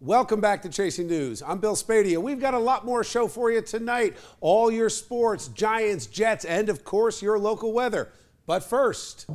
Welcome back to Chasing News. I'm Bill Spadia. We've got a lot more show for you tonight. All your sports, Giants, Jets, and of course your local weather. But first,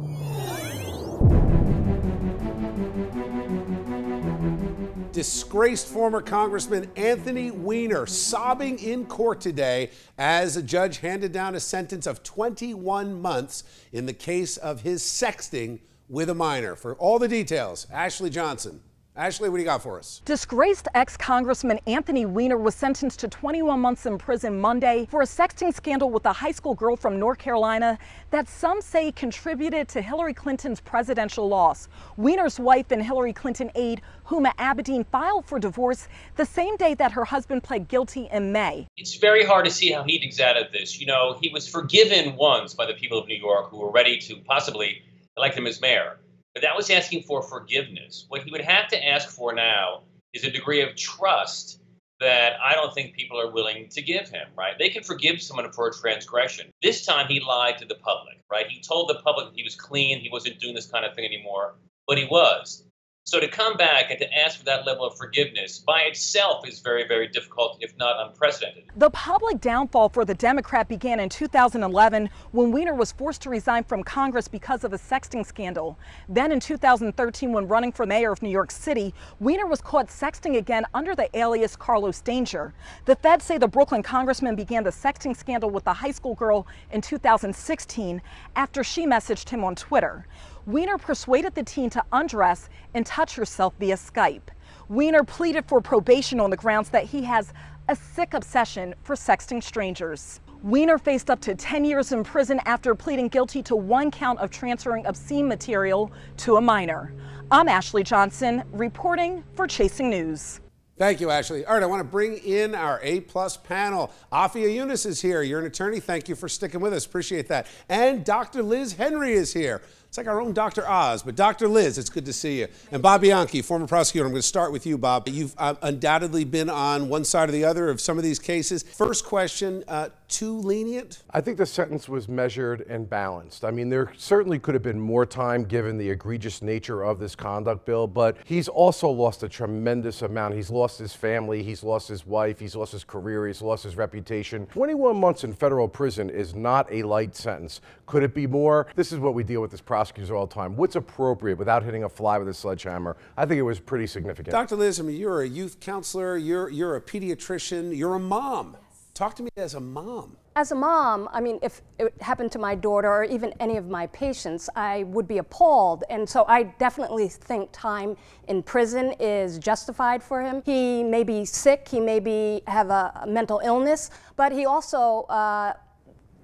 disgraced former Congressman Anthony Weiner sobbing in court today as a judge handed down a sentence of 21 months in the case of his sexting with a minor. For all the details, Ashley Johnson. Ashley, what do you got for us? Disgraced ex-Congressman Anthony Weiner was sentenced to 21 months in prison Monday for a sexting scandal with a high school girl from North Carolina that some say contributed to Hillary Clinton's presidential loss. Weiner's wife and Hillary Clinton aide Huma Abedin filed for divorce the same day that her husband pled guilty in May. It's very hard to see how he digs out of this. You know, he was forgiven once by the people of New York who were ready to possibly elect him as mayor. But that was asking for forgiveness. What he would have to ask for now is a degree of trust that I don't think people are willing to give him, right? They can forgive someone for a transgression. This time he lied to the public, right? He told the public he was clean, he wasn't doing this kind of thing anymore, but he was. So to come back and to ask for that level of forgiveness by itself is very, very difficult, if not unprecedented. The public downfall for the Democrat began in 2011 when Weiner was forced to resign from Congress because of a sexting scandal. Then in 2013, when running for mayor of New York City, Weiner was caught sexting again under the alias Carlos Danger. The feds say the Brooklyn congressman began the sexting scandal with a high school girl in 2016 after she messaged him on Twitter. Weiner persuaded the teen to undress and touch herself via Skype. Weiner pleaded for probation on the grounds that he has a sick obsession for sexting strangers. Weiner faced up to 10 years in prison after pleading guilty to one count of transferring obscene material to a minor. I'm Ashley Johnson, reporting for Chasing News. Thank you, Ashley. All right, I want to bring in our A-plus panel. Afia Yunus is here. You're an attorney. Thank you for sticking with us. Appreciate that. And Dr. Liz Henry is here. It's like our own Dr. Oz, but Dr. Liz, it's good to see you. And Bob Bianchi, former prosecutor. I'm going to start with you, Bob. You've undoubtedly been on one side or the other of some of these cases. First question, too lenient? I think the sentence was measured and balanced. I mean, there certainly could have been more time given the egregious nature of this conduct, Bill, but he's also lost a tremendous amount. He's lost his family, he's lost his wife, he's lost his career, he's lost his reputation. 21 months in federal prison is not a light sentence. Could it be more? This is what we deal with as prosecutors all the time. What's appropriate without hitting a fly with a sledgehammer? I think it was pretty significant. Dr. Liz, I mean, you're a youth counselor, you're a pediatrician, you're a mom. Talk to me as a mom. As a mom, I mean, if it happened to my daughter or even any of my patients, I would be appalled. And so I definitely think time in prison is justified for him. He may be sick, he may have a mental illness, but he also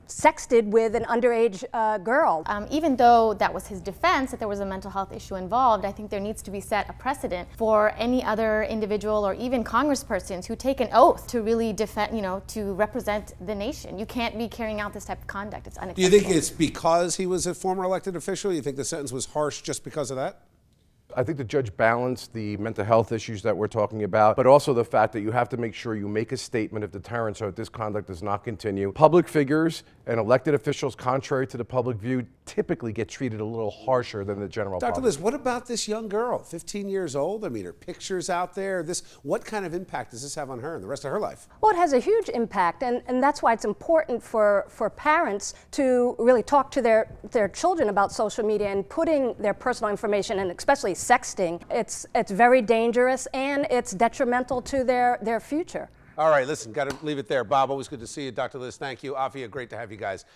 sexted with an underage girl. Even though that was his defense, that there was a mental health issue involved, I think there needs to be set a precedent for any other individual or even congresspersons who take an oath to really defend, to represent the nation. You can't be carrying out this type of conduct. It's unacceptable. Do you think it's because he was a former elected official? You think the sentence was harsh just because of that? I think the judge balanced the mental health issues that we're talking about, but also the fact that you have to make sure you make a statement of deterrence so that this conduct does not continue. Public figures and elected officials, contrary to the public view, typically get treated a little harsher than the general public. Dr. Liz, what about this young girl, 15 years old? I mean, her picture's out there. What kind of impact does this have on her and the rest of her life? Well, it has a huge impact, and that's why it's important for parents to really talk to their children about social media and putting their personal information, and especially sexting. It's very dangerous and it's detrimental to their future. All right, listen, got to leave it there. Bob, always good to see you. Dr. Liz, thank you. Afia, great to have you guys.